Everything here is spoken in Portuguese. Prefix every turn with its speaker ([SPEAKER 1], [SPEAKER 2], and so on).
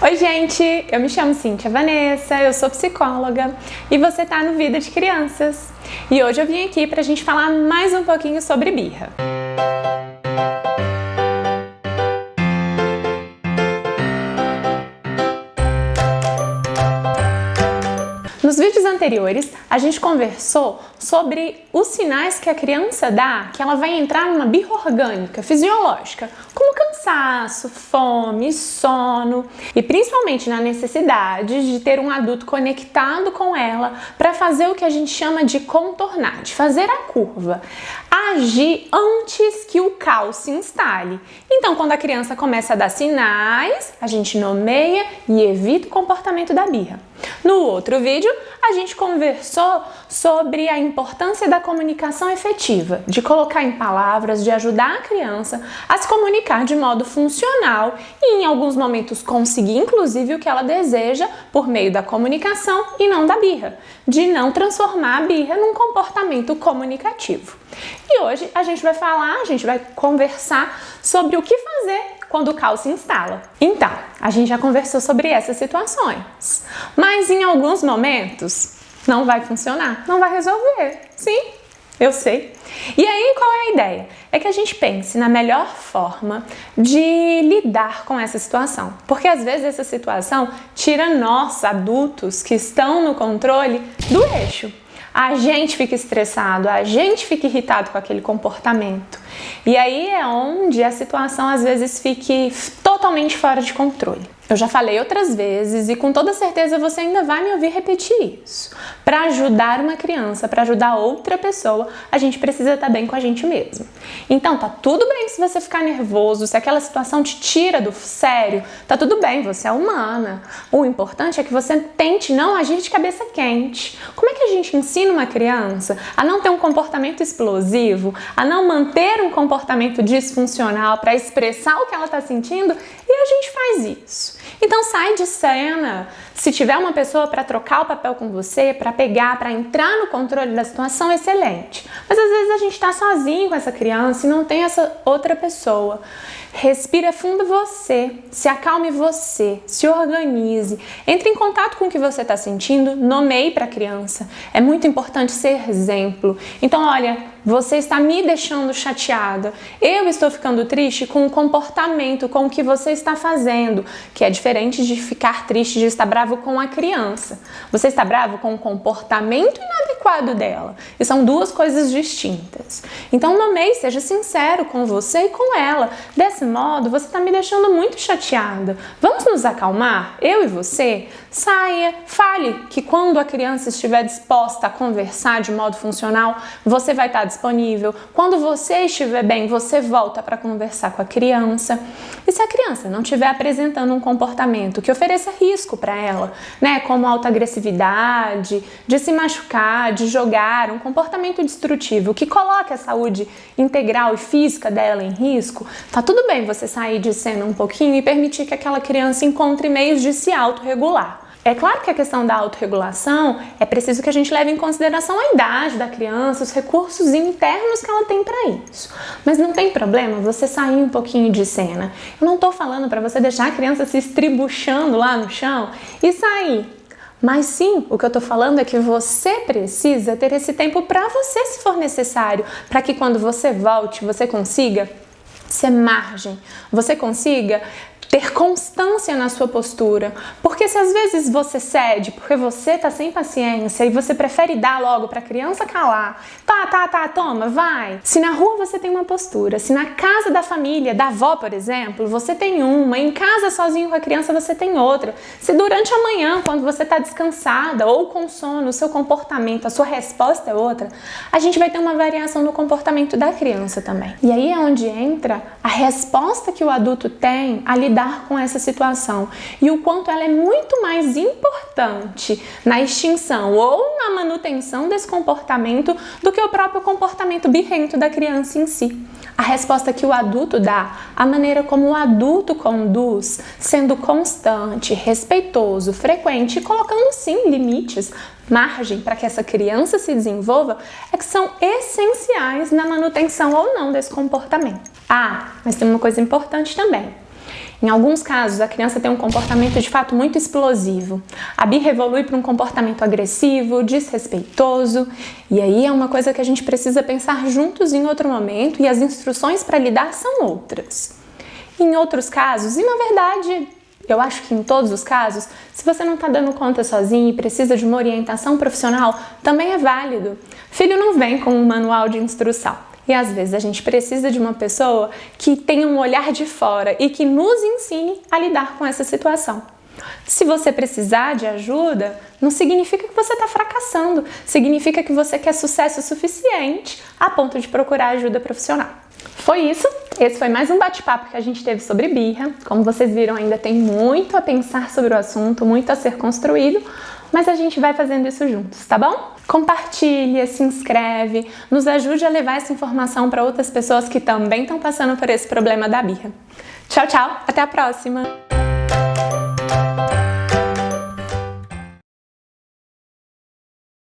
[SPEAKER 1] Oi gente, eu me chamo Cíntia Vanessa, eu sou psicóloga e você tá no Vida de Crianças. E hoje eu vim aqui pra gente falar mais um pouquinho sobre birra. Nos vídeos anteriores, a gente conversou sobre os sinais que a criança dá que ela vai entrar numa birra orgânica, fisiológica, como cansaço, fome, sono e principalmente na necessidade de ter um adulto conectado com ela para fazer o que a gente chama de contornar, de fazer a curva, agir antes que o caos se instale. Então, quando a criança começa a dar sinais, a gente nomeia e evita o comportamento da birra. No outro vídeo, a gente conversou sobre a importância da comunicação efetiva, de colocar em palavras, de ajudar a criança a se comunicar de modo funcional e, em alguns momentos, conseguir, inclusive, o que ela deseja por meio da comunicação e não da birra, de não transformar a birra num comportamento comunicativo. E hoje a gente vai conversar sobre o que fazer quando o caos se instala. Então, a gente já conversou sobre essas situações, mas em alguns momentos não vai funcionar, não vai resolver. Sim, eu sei. E aí, qual é a ideia? É que a gente pense na melhor forma de lidar com essa situação. Porque às vezes essa situação tira nós, adultos, que estão no controle, do eixo. A gente fica estressado, a gente fica irritado com aquele comportamento. E aí é onde a situação às vezes fique totalmente fora de controle. Eu já falei outras vezes e com toda certeza você ainda vai me ouvir repetir isso. Para ajudar uma criança, para ajudar outra pessoa, a gente precisa estar bem com a gente mesmo. Então tá tudo bem se você ficar nervoso, se aquela situação te tira do sério, tá tudo bem, você é humana. O importante é que você tente não agir de cabeça quente. Como é que a gente ensina uma criança a não ter um comportamento explosivo, a não manter um comportamento disfuncional para expressar o que ela está sentindo? E a gente faz isso. Então sai de cena. Se tiver uma pessoa para trocar o papel com você, para pegar, para entrar no controle da situação, excelente. Mas às vezes a gente está sozinho com essa criança e não tem essa outra pessoa. Respira fundo você, se acalme você, se organize, entre em contato com o que você está sentindo, nomeie para a criança. É muito importante ser exemplo. Então, olha, você está me deixando chateada. Eu estou ficando triste com o comportamento, com o que você está fazendo, que é diferente de ficar triste, de estar bravo com a criança. Você está bravo com o comportamento inadequado dela. E são duas coisas distintas. Então, nomeie, seja sincero com você e com ela. Desse modo, você está me deixando muito chateada. Vamos nos acalmar? Eu e você? Saia, fale que quando a criança estiver disposta a conversar de modo funcional, você vai estar disponível. Quando você estiver bem, você volta para conversar com a criança. E se a criança não estiver apresentando um comportamento que ofereça risco para ela, né, como alta agressividade, de se machucar, de jogar, um comportamento destrutivo que coloque a saúde integral e física dela em risco, tá tudo bem você sair de cena um pouquinho e permitir que aquela criança encontre meios de se autorregular. É claro que a questão da autorregulação é preciso que a gente leve em consideração a idade da criança, os recursos internos que ela tem para isso. Mas não tem problema você sair um pouquinho de cena. Eu não estou falando para você deixar a criança se estribuchando lá no chão e sair. Mas sim, o que eu estou falando é que você precisa ter esse tempo para você, se for necessário, para que quando você volte, você consiga ser margem, você consiga ter constância na sua postura, porque se às vezes você cede, porque você tá sem paciência e você prefere dar logo pra criança calar, toma, vai. Se na rua você tem uma postura, se na casa da família, da avó, por exemplo, você tem uma, em casa sozinho com a criança você tem outra, se durante a manhã, quando você tá descansada ou com sono, o seu comportamento, a sua resposta é outra, a gente vai ter uma variação no comportamento da criança também. E aí é onde entra a resposta que o adulto tem a lidar com essa situação e o quanto ela é muito mais importante na extinção ou na manutenção desse comportamento do que o próprio comportamento birrento da criança em si. A resposta que o adulto dá, a maneira como o adulto conduz, sendo constante, respeitoso, frequente e colocando sim limites, margem para que essa criança se desenvolva, é que são essenciais na manutenção ou não desse comportamento. Ah, mas tem uma coisa importante também. Em alguns casos, a criança tem um comportamento de fato muito explosivo. A birra evolui para um comportamento agressivo, desrespeitoso, e aí é uma coisa que a gente precisa pensar juntos em outro momento, e as instruções para lidar são outras. Em outros casos, e na verdade, eu acho que em todos os casos, se você não está dando conta sozinho e precisa de uma orientação profissional, também é válido. Filho não vem com um manual de instrução. E às vezes a gente precisa de uma pessoa que tenha um olhar de fora e que nos ensine a lidar com essa situação. Se você precisar de ajuda, não significa que você está fracassando, significa que você quer sucesso suficiente a ponto de procurar ajuda profissional. Foi isso, esse foi mais um bate-papo que a gente teve sobre birra. Como vocês viram, ainda tem muito a pensar sobre o assunto, muito a ser construído, mas a gente vai fazendo isso juntos, tá bom? Compartilha, se inscreve, nos ajude a levar essa informação para outras pessoas que também estão passando por esse problema da birra. Tchau, tchau, até a próxima!